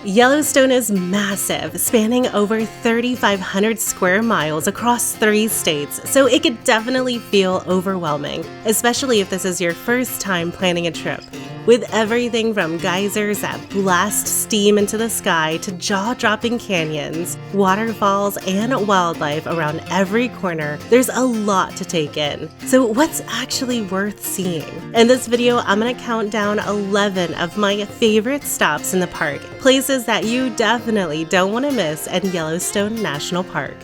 Yellowstone is massive, spanning over 3,500 square miles across 3 states, so it could definitely feel overwhelming, especially if this is your first time planning a trip. With everything from geysers that blast steam into the sky to jaw-dropping canyons, waterfalls, and wildlife around every corner, there's a lot to take in. So what's actually worth seeing? In this video, I'm gonna count down 11 of my favorite stops in the park, places that you definitely don't want to miss in Yellowstone National Park.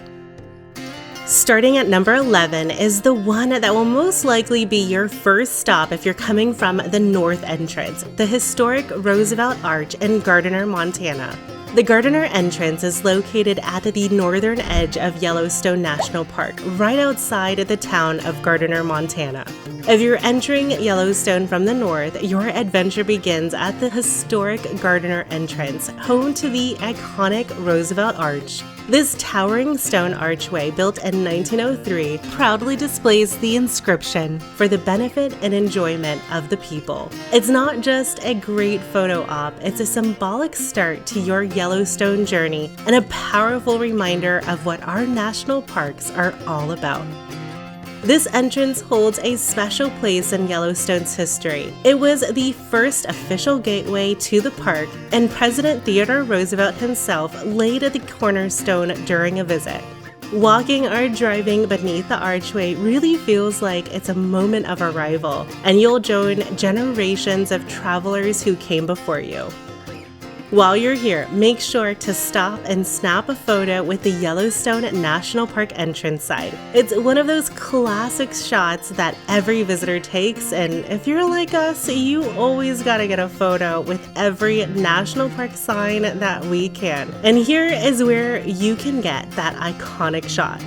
Starting at number 11 is the one that will most likely be your first stop if you're coming from the north entrance, the historic Roosevelt Arch in Gardiner, Montana. The Gardiner entrance is located at the northern edge of Yellowstone National Park, right outside the town of Gardiner, Montana. If you're entering Yellowstone from the north, your adventure begins at the historic Gardiner entrance, home to the iconic Roosevelt Arch. This towering stone archway, built in 1903, proudly displays the inscription, "For the benefit and enjoyment of the people." It's not just a great photo op, it's a symbolic start to your Yellowstone journey and a powerful reminder of what our national parks are all about. This entrance holds a special place in Yellowstone's history. It was the first official gateway to the park, and President Theodore Roosevelt himself laid the cornerstone during a visit. Walking or driving beneath the archway really feels like it's a moment of arrival, and you'll join generations of travelers who came before you. While you're here, make sure to stop and snap a photo with the Yellowstone National Park entrance side. It's one of those classic shots that every visitor takes, and if you're like us, you always gotta get a photo with every national park sign that we can. And here is where you can get that iconic shot.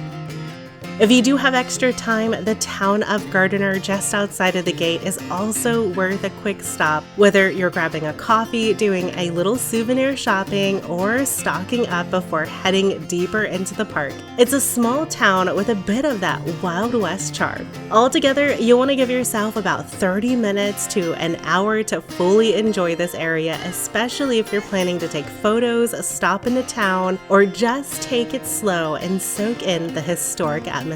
If you do have extra time, the town of Gardiner just outside of the gate is also worth a quick stop, whether you're grabbing a coffee, doing a little souvenir shopping, or stocking up before heading deeper into the park. It's a small town with a bit of that Wild West charm. Altogether, you'll want to give yourself about 30 minutes to an hour to fully enjoy this area, especially if you're planning to take photos, stop into town, or just take it slow and soak in the historic atmosphere.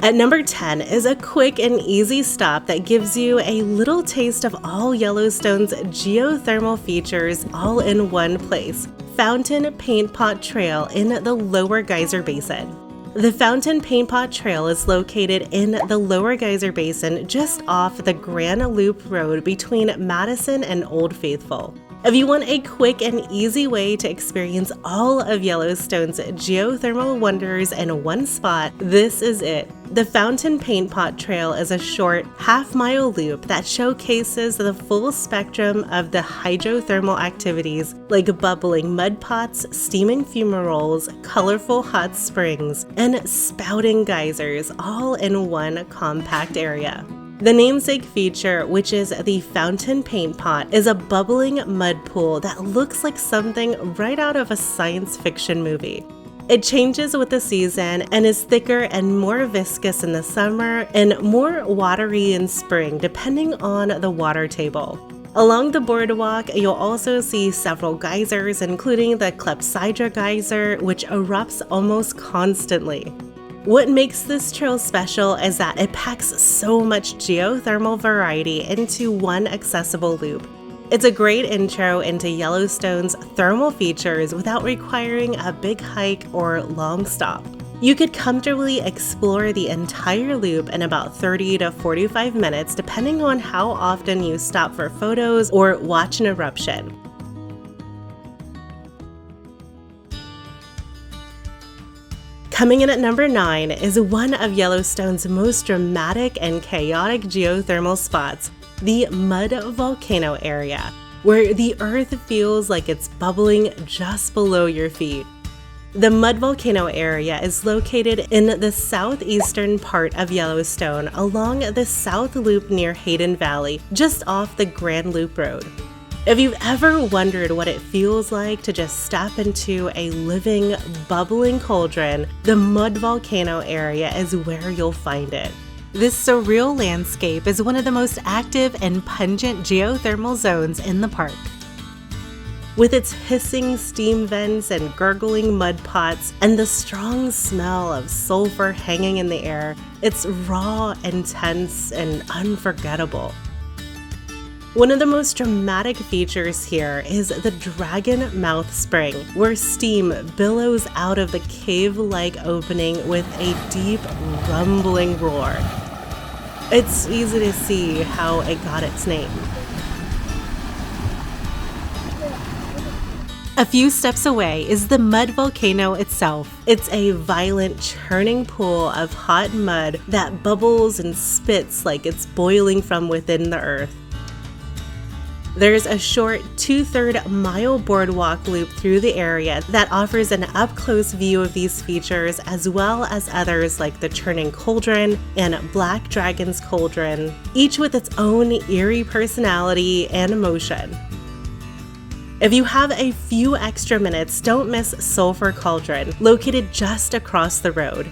At number 10 is a quick and easy stop that gives you a little taste of all Yellowstone's geothermal features all in one place: Fountain Paint Pot Trail in the Lower Geyser Basin. The Fountain Paint Pot Trail is located in the Lower Geyser Basin just off the Grand Loop Road between Madison and Old Faithful. If you want a quick and easy way to experience all of Yellowstone's geothermal wonders in one spot, this is it. The Fountain Paint Pot Trail is a short, half-mile loop that showcases the full spectrum of the hydrothermal activities like bubbling mud pots, steaming fumaroles, colorful hot springs, and spouting geysers, all in one compact area. The namesake feature, which is the Fountain Paint Pot, is a bubbling mud pool that looks like something right out of a science fiction movie. It changes with the season and is thicker and more viscous in the summer and more watery in spring, depending on the water table. Along the boardwalk, you'll also see several geysers, including the Clepsydra Geyser, which erupts almost constantly. What makes this trail special is that it packs so much geothermal variety into one accessible loop. It's a great intro into Yellowstone's thermal features without requiring a big hike or long stop. You could comfortably explore the entire loop in about 30 to 45 minutes, depending on how often you stop for photos or watch an eruption. Coming in at number 9 is one of Yellowstone's most dramatic and chaotic geothermal spots, the Mud Volcano Area, where the earth feels like it's bubbling just below your feet. The Mud Volcano Area is located in the southeastern part of Yellowstone along the South Loop near Hayden Valley, just off the Grand Loop Road. If you've ever wondered what it feels like to just step into a living, bubbling cauldron, the Mud Volcano Area is where you'll find it. This surreal landscape is one of the most active and pungent geothermal zones in the park. With its hissing steam vents and gurgling mud pots and the strong smell of sulfur hanging in the air, it's raw, intense, and unforgettable. One of the most dramatic features here is the Dragon Mouth Spring, where steam billows out of the cave-like opening with a deep, rumbling roar. It's easy to see how it got its name. A few steps away is the mud volcano itself. It's a violent, churning pool of hot mud that bubbles and spits like it's boiling from within the earth. There's a short 2/3 mile boardwalk loop through the area that offers an up-close view of these features, as well as others like the Churning Cauldron and Black Dragon's Cauldron, each with its own eerie personality and emotion. If you have a few extra minutes, don't miss Sulphur Cauldron, located just across the road.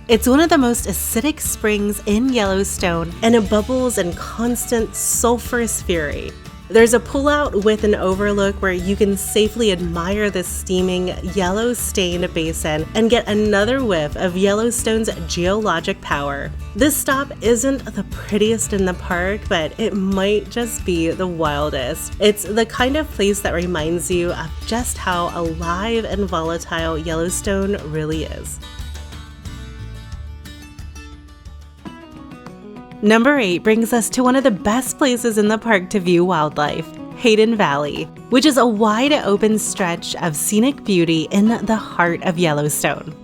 It's one of the most acidic springs in Yellowstone, and it bubbles in constant sulfurous fury. There's a pullout with an overlook where you can safely admire the steaming, yellow-stained basin and get another whiff of Yellowstone's geologic power. This stop isn't the prettiest in the park, but it might just be the wildest. It's the kind of place that reminds you of just how alive and volatile Yellowstone really is. Number 8 brings us to one of the best places in the park to view wildlife, Hayden Valley, which is a wide open stretch of scenic beauty in the heart of Yellowstone.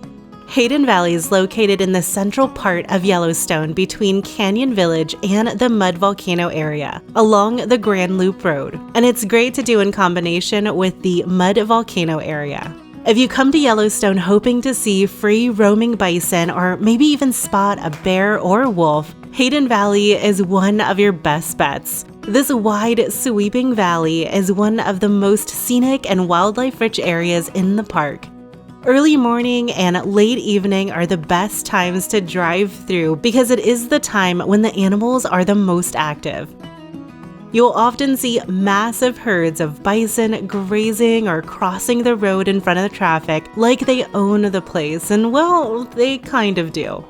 Hayden Valley is located in the central part of Yellowstone between Canyon Village and the Mud Volcano Area, along the Grand Loop Road, and it's great to do in combination with the Mud Volcano Area. If you come to Yellowstone hoping to see free roaming bison or maybe even spot a bear or wolf, Hayden Valley is one of your best bets. This wide, sweeping valley is one of the most scenic and wildlife-rich areas in the park. Early morning and late evening are the best times to drive through because it is the time when the animals are the most active. You'll often see massive herds of bison grazing or crossing the road in front of the traffic like they own the place, and well, they kind of do.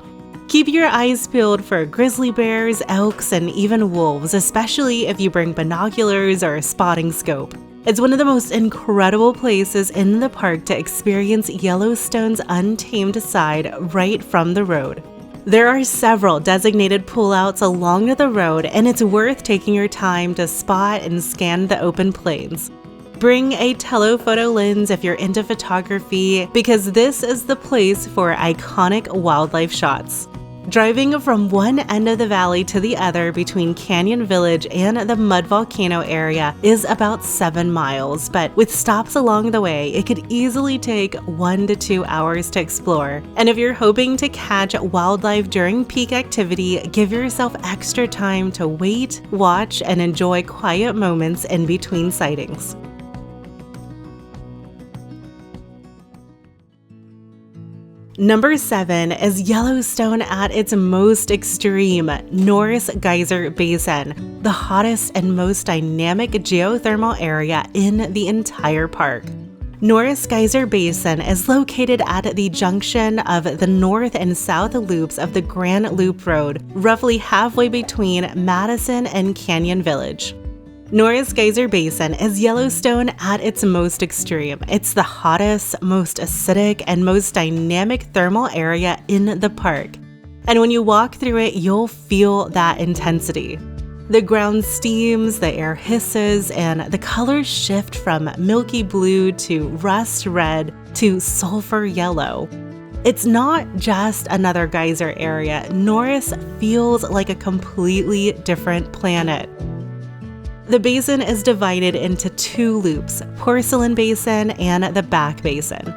Keep your eyes peeled for grizzly bears, elks, and even wolves, especially if you bring binoculars or a spotting scope. It's one of the most incredible places in the park to experience Yellowstone's untamed side right from the road. There are several designated pullouts along the road, and it's worth taking your time to spot and scan the open plains. Bring a telephoto lens if you're into photography, because this is the place for iconic wildlife shots. Driving from one end of the valley to the other between Canyon Village and the Mud Volcano Area is about 7 miles, but with stops along the way, it could easily take 1 to 2 hours to explore. And if you're hoping to catch wildlife during peak activity, give yourself extra time to wait, watch, and enjoy quiet moments in between sightings. Number 7 is Yellowstone at its most extreme, Norris Geyser Basin, the hottest and most dynamic geothermal area in the entire park. Norris Geyser Basin is located at the junction of the north and south loops of the Grand Loop Road, roughly halfway between Madison and Canyon Village. Norris Geyser Basin is Yellowstone at its most extreme. It's the hottest, most acidic, and most dynamic thermal area in the park. And when you walk through it, you'll feel that intensity. The ground steams, the air hisses, and the colors shift from milky blue to rust red to sulfur yellow. It's not just another geyser area. Norris feels like a completely different planet. The basin is divided into 2 loops, Porcelain Basin and the Back Basin.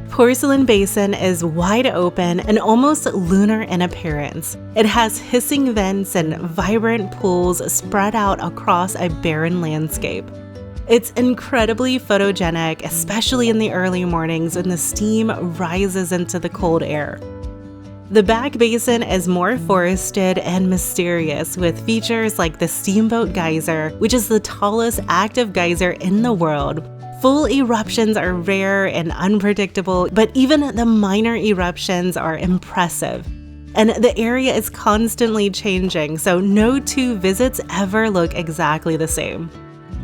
Porcelain Basin is wide open and almost lunar in appearance. It has hissing vents and vibrant pools spread out across a barren landscape. It's incredibly photogenic, especially in the early mornings when the steam rises into the cold air. The back basin is more forested and mysterious, with features like the Steamboat Geyser, which is the tallest active geyser in the world. Full eruptions are rare and unpredictable, but even the minor eruptions are impressive. And the area is constantly changing, so no two visits ever look exactly the same.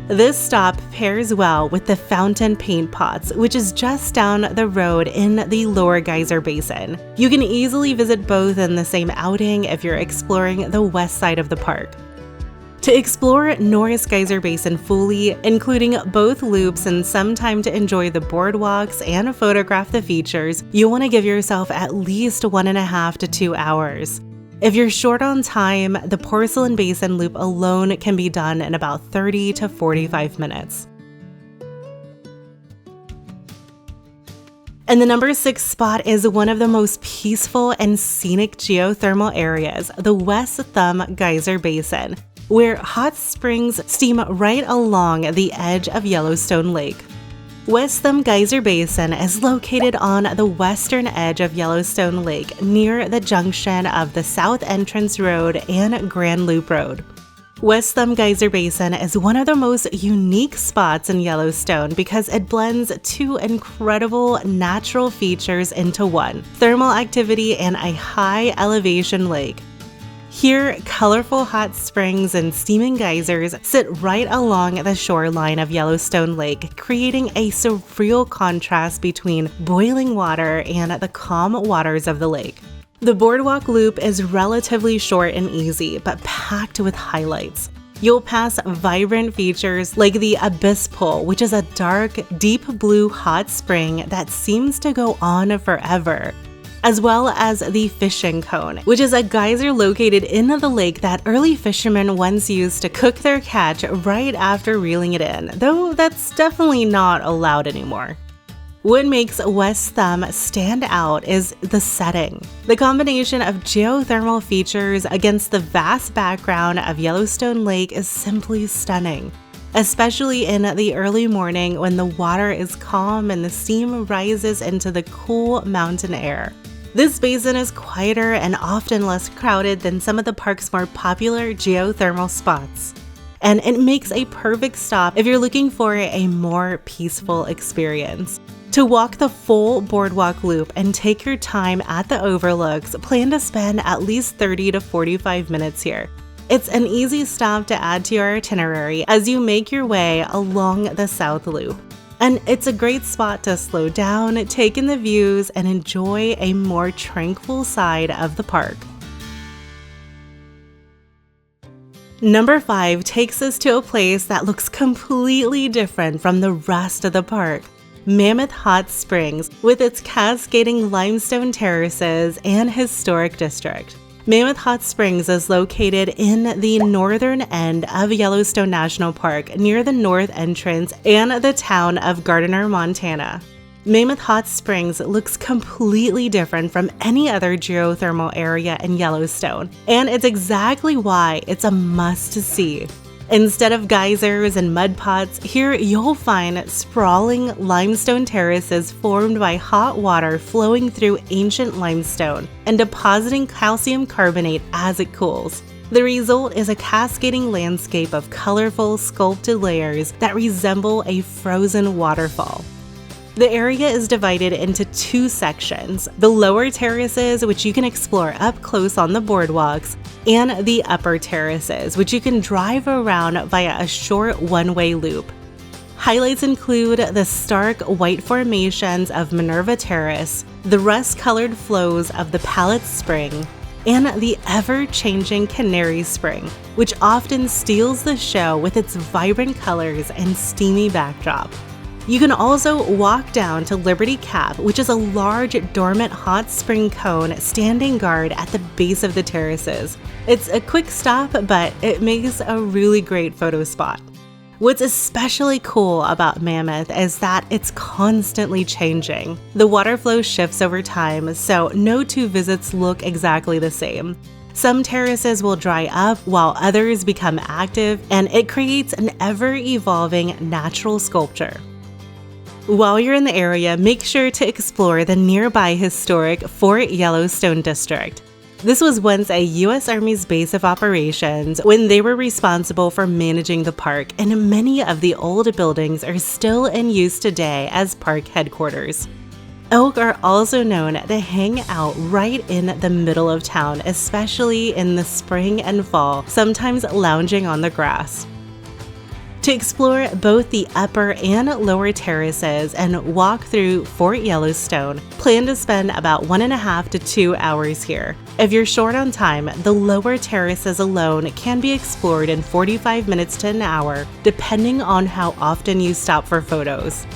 This stop pairs well with the Fountain Paint Pots, which is just down the road in the Lower Geyser Basin. You can easily visit both in the same outing if you're exploring the west side of the park. To explore Norris Geyser Basin fully, including both loops and some time to enjoy the boardwalks and photograph the features, you want to give yourself at least 1.5 to 2 hours. If you're short on time, the Porcelain Basin loop alone can be done in about 30 to 45 minutes. And the number 6 spot is one of the most peaceful and scenic geothermal areas, the West Thumb Geyser Basin, where hot springs steam right along the edge of Yellowstone Lake. West Thumb Geyser Basin is located on the western edge of Yellowstone Lake, near the junction of the South Entrance Road and Grand Loop Road. West Thumb Geyser Basin is one of the most unique spots in Yellowstone because it blends two incredible natural features into one: thermal activity and a high elevation lake. Here, colorful hot springs and steaming geysers sit right along the shoreline of Yellowstone Lake, creating a surreal contrast between boiling water and the calm waters of the lake. The boardwalk loop is relatively short and easy, but packed with highlights. You'll pass vibrant features like the Abyss Pool, which is a dark, deep blue hot spring that seems to go on forever, as well as the Fishing Cone, which is a geyser located in the lake that early fishermen once used to cook their catch right after reeling it in, though that's definitely not allowed anymore. What makes West Thumb stand out is the setting. The combination of geothermal features against the vast background of Yellowstone Lake is simply stunning, especially in the early morning when the water is calm and the steam rises into the cool mountain air. This basin is quieter and often less crowded than some of the park's more popular geothermal spots, and it makes a perfect stop if you're looking for a more peaceful experience. To walk the full boardwalk loop and take your time at the overlooks, plan to spend at least 30 to 45 minutes here. It's an easy stop to add to your itinerary as you make your way along the South Loop. And it's a great spot to slow down, take in the views, and enjoy a more tranquil side of the park. Number 5 takes us to a place that looks completely different from the rest of the park: Mammoth Hot Springs, with its cascading limestone terraces and historic district. Mammoth Hot Springs is located in the northern end of Yellowstone National Park, near the north entrance and the town of Gardiner, Montana. Mammoth Hot Springs looks completely different from any other geothermal area in Yellowstone, and it's exactly why it's a must-see. Instead of geysers and mud pots, here you'll find sprawling limestone terraces formed by hot water flowing through ancient limestone and depositing calcium carbonate as it cools. The result is a cascading landscape of colorful, sculpted layers that resemble a frozen waterfall. The area is divided into 2 sections: the lower terraces, which you can explore up close on the boardwalks, and the upper terraces, which you can drive around via a short one-way loop. Highlights include the stark white formations of Minerva Terrace, the rust-colored flows of the Pallet Spring, and the ever-changing Canary Spring, which often steals the show with its vibrant colors and steamy backdrop. You can also walk down to Liberty Cap, which is a large dormant hot spring cone standing guard at the base of the terraces. It's a quick stop, but it makes a really great photo spot. What's especially cool about Mammoth is that it's constantly changing. The water flow shifts over time, so no 2 visits look exactly the same. Some terraces will dry up while others become active, and it creates an ever-evolving natural sculpture. While you're in the area, make sure to explore the nearby historic Fort Yellowstone District. This was once a U.S. Army's base of operations when they were responsible for managing the park, and many of the old buildings are still in use today as park headquarters. Elk are also known to hang out right in the middle of town, especially in the spring and fall, sometimes lounging on the grass. To explore both the upper and lower terraces and walk through Fort Yellowstone, plan to spend about 1.5 to 2 hours here. If you're short on time, the lower terraces alone can be explored in 45 minutes to an hour, depending on how often you stop for photos.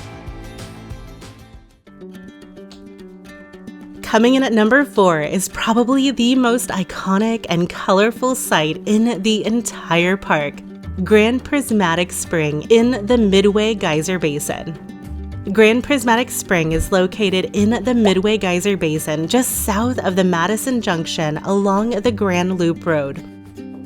Coming in at number 4 is probably the most iconic and colorful site in the entire park. Grand Prismatic Spring in the Midway Geyser Basin. Grand Prismatic Spring is located in the Midway Geyser Basin just south of the Madison Junction along the Grand Loop Road.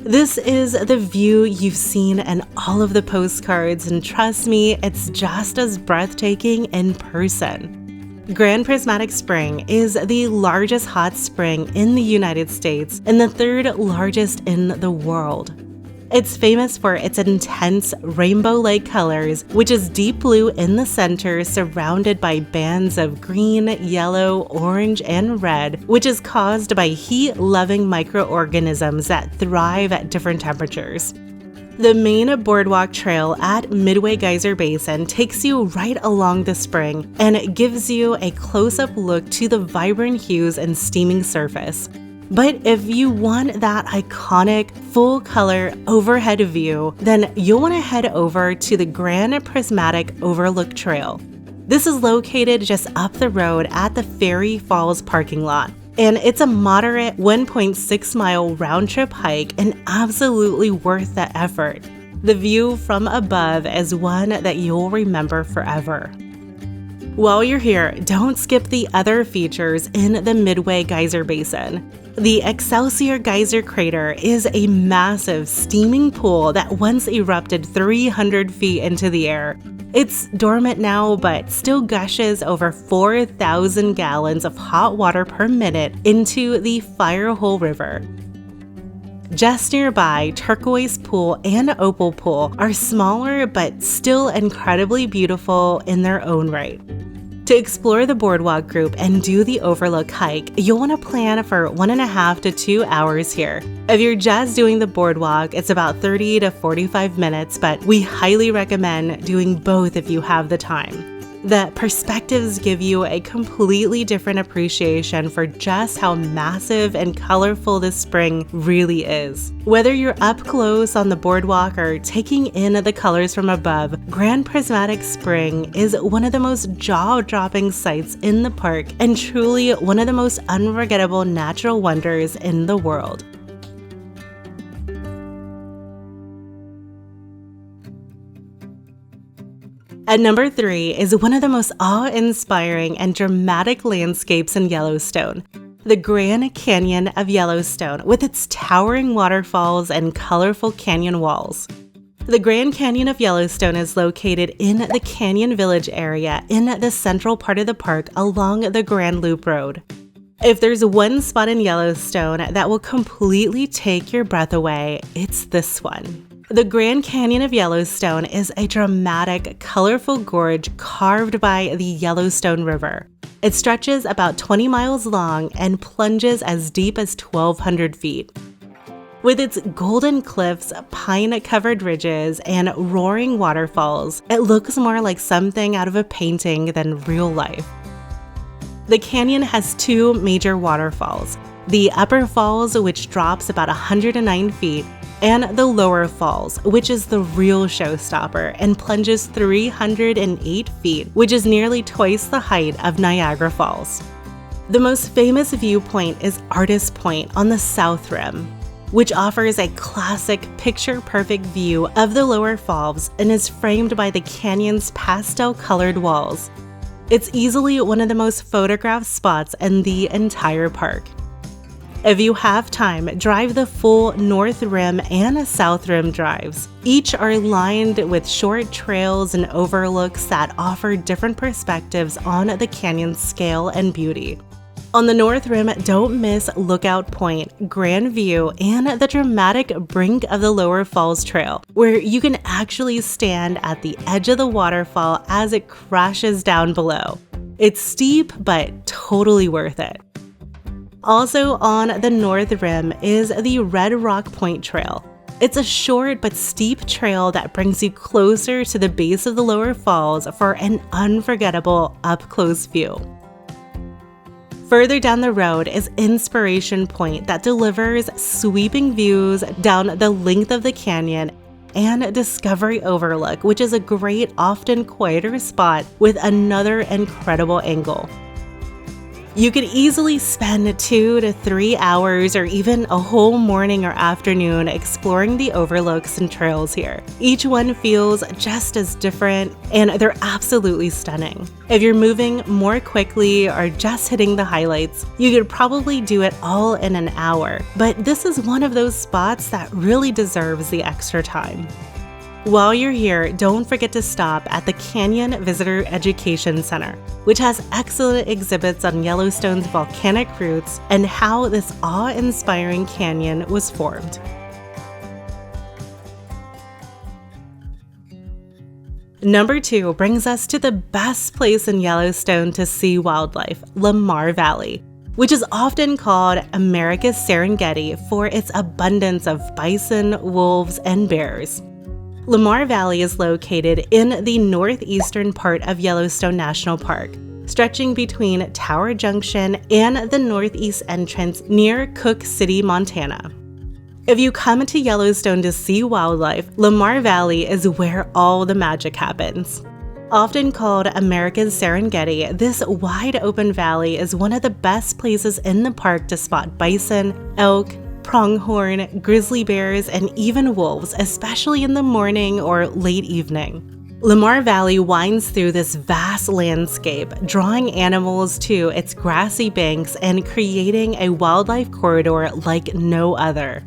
This is the view you've seen in all of the postcards, and trust me, it's just as breathtaking in person. Grand Prismatic Spring is the largest hot spring in the United States and the 3rd largest in the world. It's famous for its intense rainbow-like colors, which is deep blue in the center surrounded by bands of green, yellow, orange, and red, which is caused by heat-loving microorganisms that thrive at different temperatures. The main boardwalk trail at Midway Geyser Basin takes you right along the spring and gives you a close-up look to the vibrant hues and steaming surface. But if you want that iconic, full-color overhead view, then you'll want to head over to the Grand Prismatic Overlook Trail. This is located just up the road at the Ferry Falls parking lot, and it's a moderate 1.6-mile round-trip hike and absolutely worth the effort. The view from above is one that you'll remember forever. While you're here, don't skip the other features in the Midway Geyser Basin. The Excelsior Geyser Crater is a massive steaming pool that once erupted 300 feet into the air. It's dormant now, but still gushes over 4,000 gallons of hot water per minute into the Firehole River. Just nearby, Turquoise Pool and Opal Pool are smaller but still incredibly beautiful in their own right. To explore the boardwalk group and do the overlook hike, you'll want to plan for 1.5 to 2 hours here. If you're just doing the boardwalk, it's about 30 to 45 minutes, but we highly recommend doing both if you have the time. The perspectives give you a completely different appreciation for just how massive and colorful this spring really is. Whether you're up close on the boardwalk or taking in the colors from above, Grand Prismatic Spring is one of the most jaw-dropping sights in the park and truly one of the most unforgettable natural wonders in the world. At number 3 is one of the most awe-inspiring and dramatic landscapes in Yellowstone, the Grand Canyon of Yellowstone, with its towering waterfalls and colorful canyon walls. The Grand Canyon of Yellowstone is located in the Canyon Village area in the central part of the park along the Grand Loop Road. If there's one spot in Yellowstone that will completely take your breath away, it's this one. The Grand Canyon of Yellowstone is a dramatic, colorful gorge carved by the Yellowstone River. It stretches about 20 miles long and plunges as deep as 1,200 feet. With its golden cliffs, pine-covered ridges, and roaring waterfalls, it looks more like something out of a painting than real life. The canyon has 2 major waterfalls, the Upper Falls, which drops about 109 feet, and the Lower Falls, which is the real showstopper and plunges 308 feet, which is nearly twice the height of Niagara Falls. The most famous viewpoint is Artist Point on the south rim, which offers a classic picture-perfect view of the Lower Falls and is framed by the canyon's pastel-colored walls. It's easily one of the most photographed spots in the entire park. If you have time, drive the full North Rim and South Rim drives. Each are lined with short trails and overlooks that offer different perspectives on the canyon's scale and beauty. On the North Rim, don't miss Lookout Point, Grand View, and the dramatic Brink of the Lower Falls Trail, where you can actually stand at the edge of the waterfall as it crashes down below. It's steep, but totally worth it. Also on the North Rim is the Red Rock Point Trail. It's a short but steep trail that brings you closer to the base of the lower falls for an unforgettable up-close view. Further down the road is Inspiration Point that delivers sweeping views down the length of the canyon, and Discovery Overlook, which is a great, often quieter spot with another incredible angle. You could easily spend 2 to 3 hours or even a whole morning or afternoon exploring the overlooks and trails here. Each one feels just as different, and they're absolutely stunning. If you're moving more quickly or just hitting the highlights, you could probably do it all in an hour, but this is one of those spots that really deserves the extra time. While you're here, don't forget to stop at the Canyon Visitor Education Center, which has excellent exhibits on Yellowstone's volcanic roots and how this awe-inspiring canyon was formed. Number 2 brings us to the best place in Yellowstone to see wildlife, Lamar Valley, which is often called America's Serengeti for its abundance of bison, wolves, and bears. Lamar Valley is located in the northeastern part of Yellowstone National Park, stretching between Tower Junction and the northeast entrance near Cook City, Montana. If you come to Yellowstone to see wildlife, Lamar Valley is where all the magic happens. Often called America's Serengeti, this wide-open valley is one of the best places in the park to spot bison, elk, pronghorn, grizzly bears, and even wolves, especially in the morning or late evening. Lamar Valley winds through this vast landscape, drawing animals to its grassy banks and creating a wildlife corridor like no other.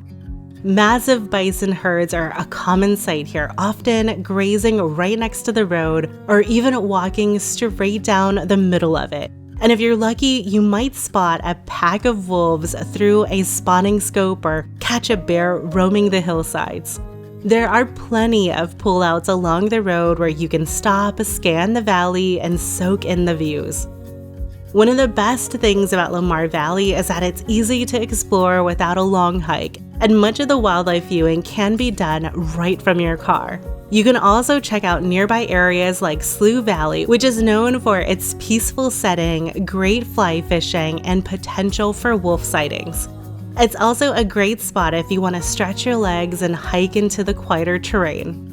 Massive bison herds are a common sight here, often grazing right next to the road or even walking straight down the middle of it. And if you're lucky, you might spot a pack of wolves through a spotting scope or catch a bear roaming the hillsides. There are plenty of pullouts along the road where you can stop, scan the valley, and soak in the views. One of the best things about Lamar Valley is that it's easy to explore without a long hike, and much of the wildlife viewing can be done right from your car. You can also check out nearby areas like Slough Valley, which is known for its peaceful setting, great fly fishing, and potential for wolf sightings. It's also a great spot if you want to stretch your legs and hike into the quieter terrain.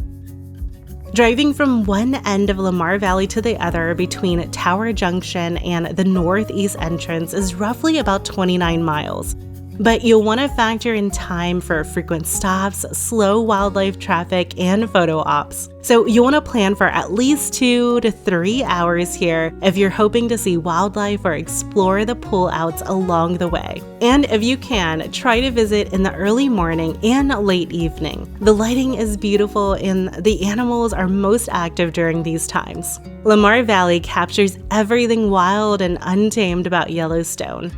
Driving from one end of Lamar Valley to the other between Tower Junction and the northeast entrance is roughly about 29 miles. But you'll want to factor in time for frequent stops, slow wildlife traffic, and photo ops. So you'll want to plan for at least 2 to 3 hours here if you're hoping to see wildlife or explore the pullouts along the way. And if you can, try to visit in the early morning and late evening. The lighting is beautiful and the animals are most active during these times. Lamar Valley captures everything wild and untamed about Yellowstone.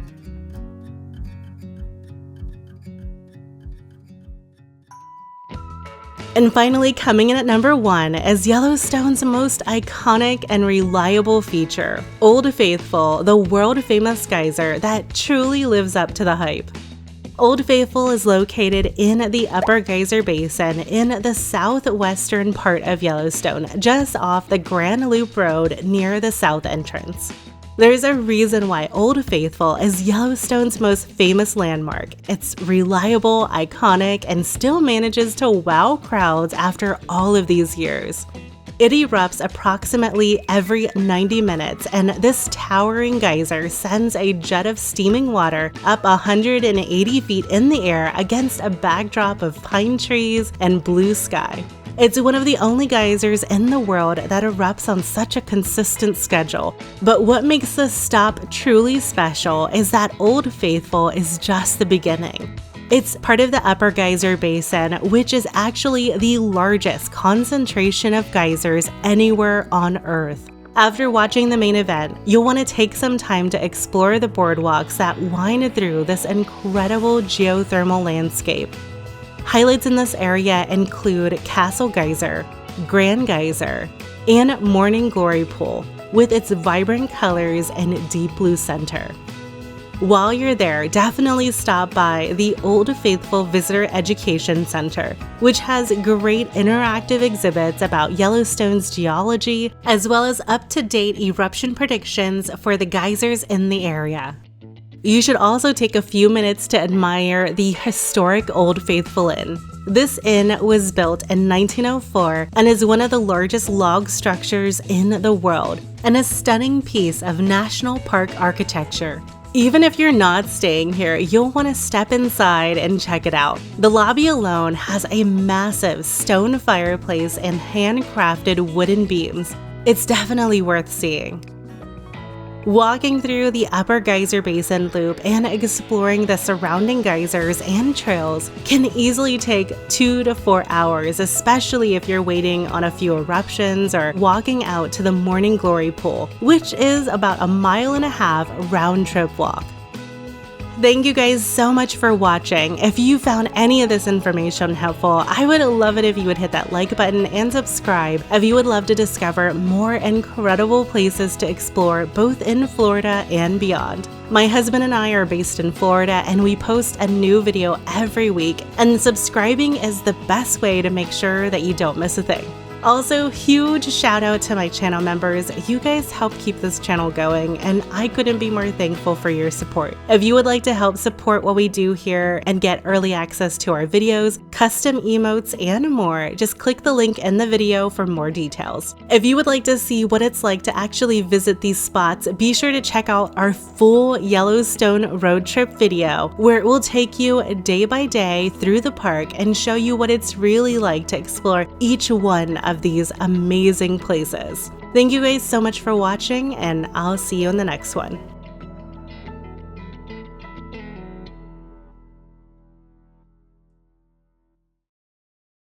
And finally, coming in at number 1 is Yellowstone's most iconic and reliable feature, Old Faithful, the world-famous geyser that truly lives up to the hype. Old Faithful is located in the Upper Geyser Basin in the southwestern part of Yellowstone, just off the Grand Loop Road near the south entrance. There's a reason why Old Faithful is Yellowstone's most famous landmark. It's reliable, iconic, and still manages to wow crowds after all of these years. It erupts approximately every 90 minutes, and this towering geyser sends a jet of steaming water up 180 feet in the air against a backdrop of pine trees and blue sky. It's one of the only geysers in the world that erupts on such a consistent schedule. But what makes this stop truly special is that Old Faithful is just the beginning. It's part of the Upper Geyser Basin, which is actually the largest concentration of geysers anywhere on Earth. After watching the main event, you'll want to take some time to explore the boardwalks that wind through this incredible geothermal landscape. Highlights in this area include Castle Geyser, Grand Geyser, and Morning Glory Pool, with its vibrant colors and deep blue center. While you're there, definitely stop by the Old Faithful Visitor Education Center, which has great interactive exhibits about Yellowstone's geology, as well as up-to-date eruption predictions for the geysers in the area. You should also take a few minutes to admire the historic Old Faithful Inn. This inn was built in 1904 and is one of the largest log structures in the world and a stunning piece of national park architecture. Even if you're not staying here, you'll want to step inside and check it out. The lobby alone has a massive stone fireplace and handcrafted wooden beams. It's definitely worth seeing. Walking through the Upper Geyser Basin Loop and exploring the surrounding geysers and trails can easily take 2 to 4 hours, especially if you're waiting on a few eruptions or walking out to the Morning Glory Pool, which is about a 1.5 mile round-trip walk. Thank you guys so much for watching. If you found any of this information helpful, I would love it if you would hit that like button and subscribe if you would love to discover more incredible places to explore both in Florida and beyond. My husband and I are based in Florida and we post a new video every week, and subscribing is the best way to make sure that you don't miss a thing. Also, huge shout out to my channel members. You guys help keep this channel going, and I couldn't be more thankful for your support. If you would like to help support what we do here and get early access to our videos, custom emotes, and more, just click the link in the video for more details. If you would like to see what it's like to actually visit these spots, be sure to check out our full Yellowstone road trip video, where it will take you day by day through the park and show you what it's really like to explore each one of these amazing places. Thank you guys so much for watching, and I'll see you in the next one.